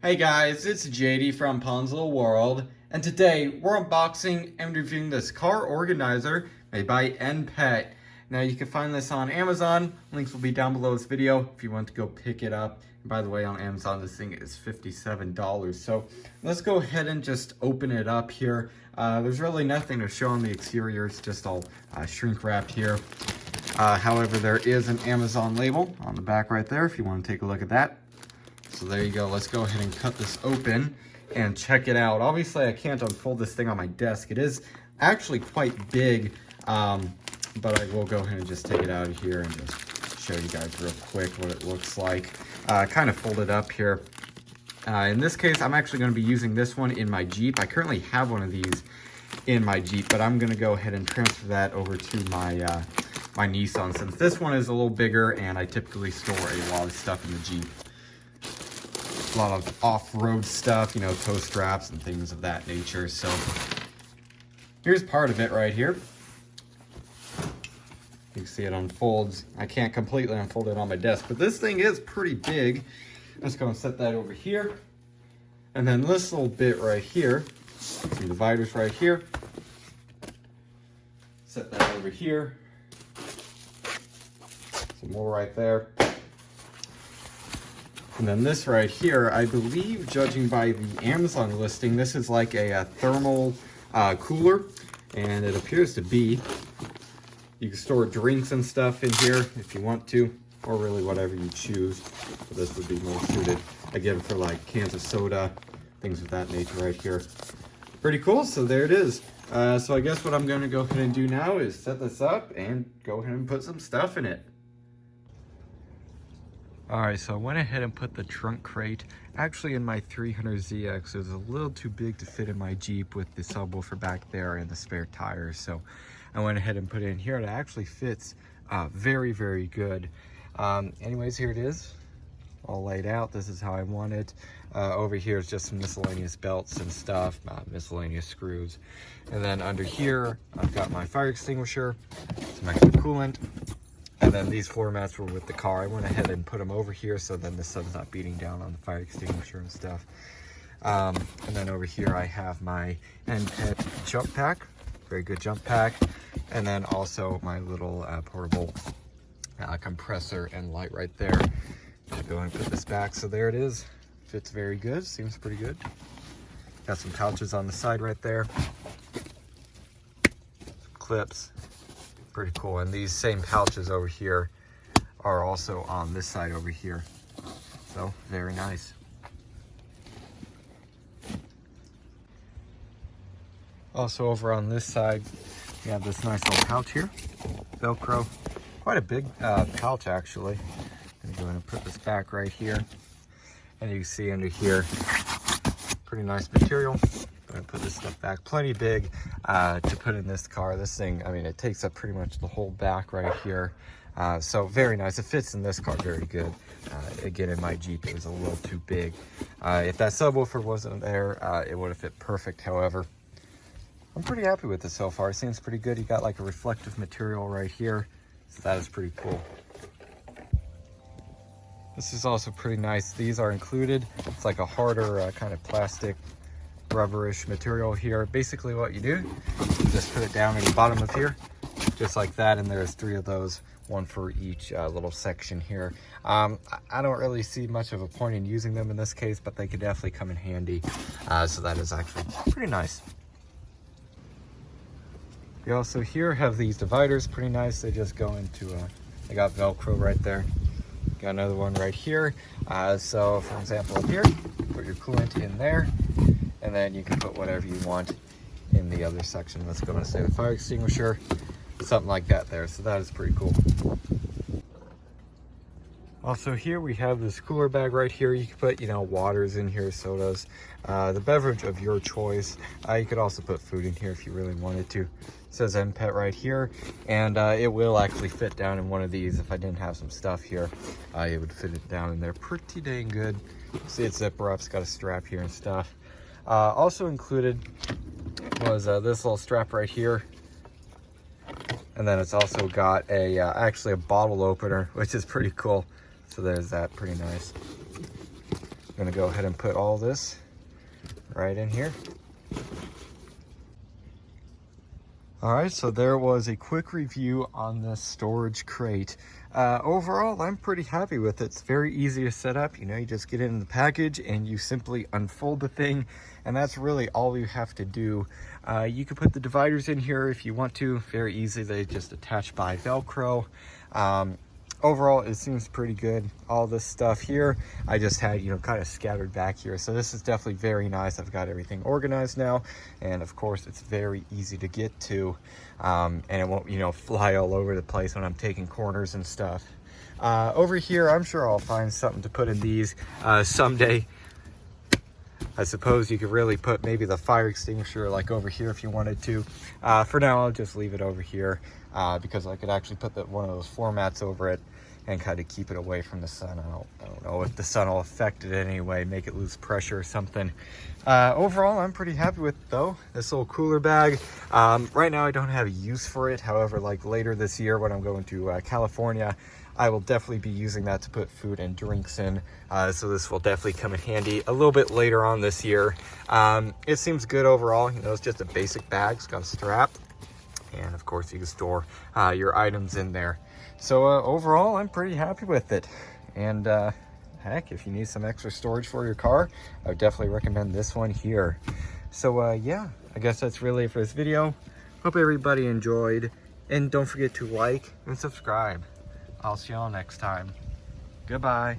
Hey guys, it's JD from Pon's Little World, and today we're unboxing and reviewing this car organizer made by NPET. Now you can find this on Amazon. Links will be down below this video if you want to go pick it up. And by the way, on Amazon this thing is $57. So let's go ahead and just open it up here. There's really nothing to show on the exterior. It's just all shrink wrapped here. However, there is an Amazon label on the back right there if you want to take a look at that. So there you go. Let's go ahead and cut this open and check it out. Obviously, I can't unfold this thing on my desk. It is actually quite big, but I will go ahead and just take it out of here and just show you guys real quick what it looks like. Kind of fold it up here. In this case, I'm actually going to be using this one in my Jeep. I currently have one of these in my Jeep, but I'm going to go ahead and transfer that over to my my Nissan, since this one is a little bigger and I typically store a lot of stuff in the Jeep. A lot of off-road stuff, you know, tow straps and things of that nature. So here's part of it right here. You can see it unfolds. I can't completely unfold it on my desk, but this thing is pretty big. I'm just going to set that over here. And then this little bit right here, some dividers right here. Set that over here. Some more right there. And then this right here, I believe, judging by the Amazon listing, this is like a thermal cooler, and it appears to be. You can store drinks and stuff in here if you want to, or really whatever you choose. But this would be more suited, again, for like cans of soda, things of that nature right here. Pretty cool, so there it is. So I guess what I'm going to go ahead and do now is set this up and go ahead and put some stuff in it. Alright, so I went ahead and put the trunk crate actually in my 300ZX. It was a little too big to fit in my Jeep with the subwoofer back there and the spare tires. So I went ahead and put it in here. It actually fits very, very good. Anyways, here it is, all laid out. This is how I want it. Over here is just some miscellaneous belts and stuff, miscellaneous screws. And then under here, I've got my fire extinguisher, some extra coolant. And then these floor mats were with the car. I went ahead and put them over here so then the sun's not beating down on the fire extinguisher and stuff. And then over here I have my NPET jump pack, very good jump pack. And then also my little portable compressor and light right there. I'll go and put this back. So there it is. Fits very good, seems pretty good. Got some pouches on the side right there. Some clips. Pretty cool. And these same pouches over here are also on this side over here. So very nice. Also over on this side, we have this nice little pouch here. Velcro. Quite a big pouch actually. I'm going to go ahead and put this back right here. And you can see under here, pretty nice material. I'm gonna put this stuff back. Plenty big to put in this car. This thing, I mean, it takes up pretty much the whole back right here. So very nice. It fits in this car very good. Again, in my Jeep, it was a little too big. If that subwoofer wasn't there, it would have fit perfect. However, I'm pretty happy with this so far. It seems pretty good. You got like a reflective material right here. So that is pretty cool. This is also pretty nice. These are included. It's like a harder kind of plastic rubberish material here. Basically what you do, you just put it down in the bottom of here, just like that, and there's 3 of those, one for each little section here. I don't really see much of a point in using them in this case, but they could definitely come in handy. So that is actually pretty nice. You also here have these dividers, pretty nice. They just go into, they got Velcro right there. Got another one right here. So for example, up here, put your coolant in there. And then you can put whatever you want in the other section. Let's go and say the fire extinguisher, something like that there. So that is pretty cool. Also here we have this cooler bag right here. You can put, you know, waters in here, sodas, the beverage of your choice. You could also put food in here if you really wanted to. It says NPET right here, and it will actually fit down in one of these. If I didn't have some stuff here, it would fit it down in there pretty dang good. See, it's zipper up, it's got a strap here and stuff. Also included was this little strap right here, and then it's also got a actually a bottle opener, which is pretty cool. So there's that, pretty nice. I'm gonna go ahead and put all this right in here. All right, so there was a quick review on this storage crate. Overall, I'm pretty happy with it. It's very easy to set up. You know, you just get it in the package and you simply unfold the thing, and that's really all you have to do. You can put the dividers in here if you want to, very easy. They just attach by Velcro. Overall, it seems pretty good. All this stuff here, I just had, you know, kind of scattered back here. So this is definitely very nice. I've got everything organized now. And of course, it's very easy to get to. And it won't, you know, fly all over the place when I'm taking corners and stuff. Over here, I'm sure I'll find something to put in these someday. I suppose you could really put maybe the fire extinguisher like over here if you wanted to. For now, I'll just leave it over here because I could actually put one of those floor mats over it and kind of keep it away from the sun. I don't know if the sun will affect it anyway, make it lose pressure or something. Overall, I'm pretty happy with it though. This little cooler bag. Right now, I don't have a use for it. However, like later this year when I'm going to California, I will definitely be using that to put food and drinks in. So this will definitely come in handy a little bit later on this year. It seems good overall. You know, it's just a basic bag. It's got a strap. And of course you can store your items in there. So overall, I'm pretty happy with it. And heck, if you need some extra storage for your car, I would definitely recommend this one here. So yeah, I guess that's really it for this video. Hope everybody enjoyed. And don't forget to like and subscribe. I'll see y'all next time. Goodbye.